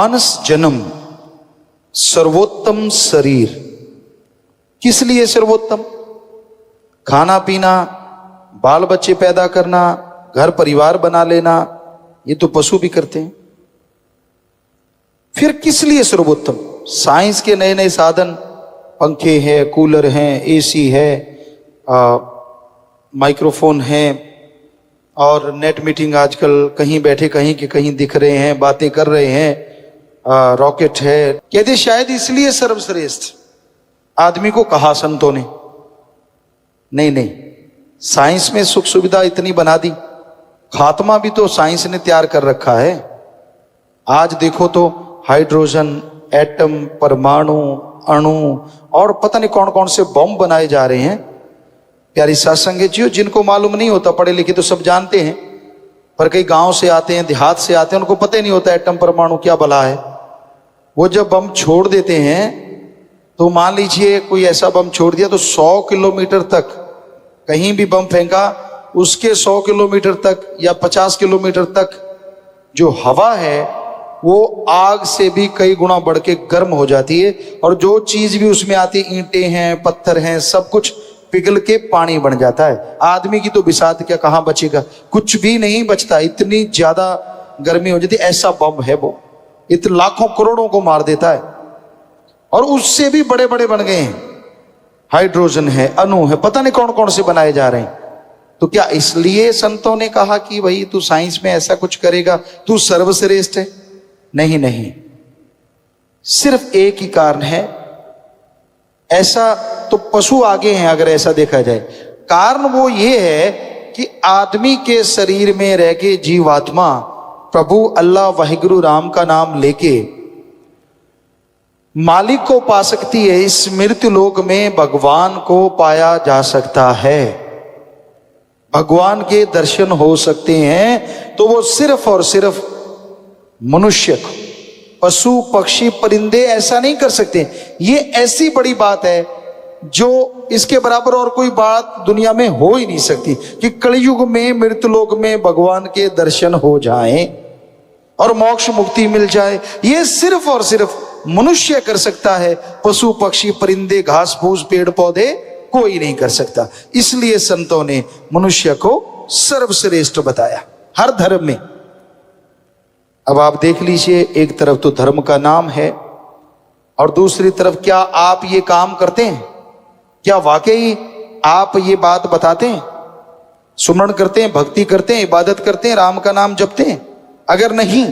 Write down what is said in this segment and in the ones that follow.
मानस जन्म सर्वोत्तम शरीर। किस लिए सर्वोत्तम? खाना पीना, बाल बच्चे पैदा करना, घर परिवार बना लेना, ये तो पशु भी करते हैं। फिर किस लिए सर्वोत्तम? साइंस के नए नए साधन, पंखे हैं, कूलर हैं, एसी है, माइक्रोफोन है, और नेट मीटिंग आजकल कहीं बैठे कहीं के कहीं दिख रहे हैं, बातें कर रहे हैं, रॉकेट है। कहते शायद इसलिए सर्वश्रेष्ठ आदमी को कहा संतों ने। नहीं नहीं, साइंस में सुख सुविधा इतनी बना दी, खात्मा भी तो साइंस ने तैयार कर रखा है। आज देखो तो हाइड्रोजन, एटम, परमाणु, अणु और पता नहीं कौन कौन से बम बनाए जा रहे हैं। प्यारी सत्संगी जी, जिनको मालूम नहीं होता, पढ़े लिखे तो सब जानते हैं, पर कई गांव से आते हैं, देहात से आते हैं, उनको पता ही नहीं होता एटम परमाणु क्या भला है। वो जब बम छोड़ देते हैं तो मान लीजिए कोई ऐसा बम छोड़ दिया तो 100 किलोमीटर तक, कहीं भी बम फेंका उसके 100 किलोमीटर तक या 50 किलोमीटर तक जो हवा है वो आग से भी कई गुना बढ़ के गर्म हो जाती है, और जो चीज भी उसमें आती है, ईंटें हैं, पत्थर हैं, सब कुछ पिघल के पानी बन जाता है। आदमी की तो बिसात क्या, कहां बचेगा? कुछ भी नहीं बचता, इतनी ज्यादा गर्मी हो जाती। ऐसा बम है वो, इतने लाखों करोड़ों को मार देता है। और उससे भी बड़े बड़े बन गए हैं, हाइड्रोजन है, अणु है, पता नहीं कौन कौन से बनाए जा रहे हैं। तो क्या इसलिए संतों ने कहा कि भाई तू साइंस में ऐसा कुछ करेगा, तू सर्वश्रेष्ठ है? नहीं नहीं, सिर्फ एक ही कारण है। ऐसा तो पशु आगे हैं अगर ऐसा देखा जाए। कारण वो ये है कि आदमी के शरीर में रह के जीवात्मा प्रभु अल्लाह वाहिगुरु राम का नाम लेके मालिक को पा सकती है। इस मृत्यु लोक में भगवान को पाया जा सकता है, भगवान के दर्शन हो सकते हैं। तो वो सिर्फ और सिर्फ मनुष्य को, पशु पक्षी परिंदे ऐसा नहीं कर सकते। ये ऐसी बड़ी बात है जो इसके बराबर और कोई बात दुनिया में हो ही नहीं सकती कि कलयुग में मृत्युलोक में भगवान के दर्शन हो जाएं और मोक्ष मुक्ति मिल जाए। ये सिर्फ और सिर्फ मनुष्य कर सकता है, पशु पक्षी परिंदे घास फूस पेड़ पौधे कोई नहीं कर सकता। इसलिए संतों ने मनुष्य को सर्वश्रेष्ठ बताया हर धर्म में। अब आप देख लीजिए, एक तरफ तो धर्म का नाम है और दूसरी तरफ क्या आप ये काम करते हैं? क्या वाकई आप ये बात बताते हैं, सुमरण करते हैं, भक्ति करते हैं, इबादत करते हैं, राम का नाम जपते हैं? अगर नहीं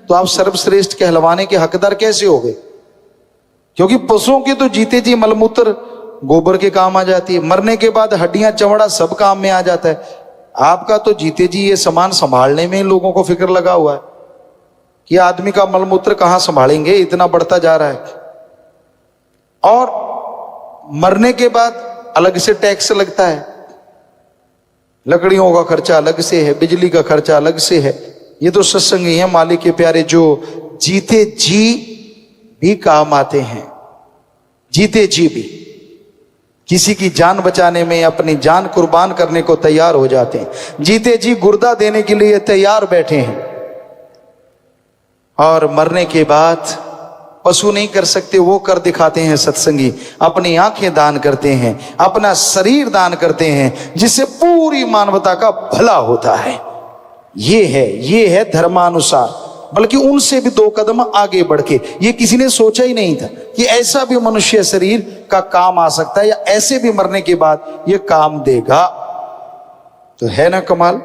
तो आप सर्वश्रेष्ठ कहलवाने के हकदार कैसे हो गए? क्योंकि पशुओं के तो जीते जी मलमूत्र गोबर के काम आ जाती है, मरने के बाद हड्डियां चमड़ा सब काम में आ जाता है। आपका तो जीते जी ये सामान संभालने में लोगों को फिक्र लगा हुआ है कि आदमी का मलमूत्र कहां संभालेंगे, इतना बढ़ता जा रहा है। और मरने के बाद अलग से टैक्स लगता है, लकड़ियों का खर्चा अलग से है, बिजली का खर्चा अलग से है। ये तो सत्संगी हैं मालिक के प्यारे, जो जीते जी भी काम आते हैं, जीते जी भी किसी की जान बचाने में अपनी जान कुर्बान करने को तैयार हो जाते हैं, जीते जी गुर्दा देने के लिए तैयार बैठे हैं। और मरने के बाद पशु नहीं कर सकते, वो कर दिखाते हैं सत्संगी। अपनी आंखें दान करते हैं, अपना शरीर दान करते हैं, जिससे पूरी मानवता का भला होता है। ये है धर्मानुसार, बल्कि उनसे भी 2 कदम आगे बढ़ के। ये किसी ने सोचा ही नहीं था कि ऐसा भी मनुष्य शरीर का काम आ सकता है, या ऐसे भी मरने के बाद ये काम देगा। तो है ना कमाल।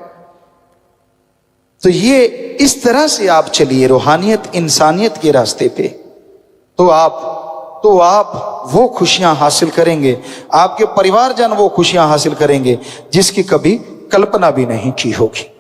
तो ये इस तरह से आप चलिए रूहानियत इंसानियत के रास्ते पे, तो आप वो खुशियां हासिल करेंगे, आपके परिवारजन वो खुशियां हासिल करेंगे जिसकी कभी कल्पना भी नहीं की होगी।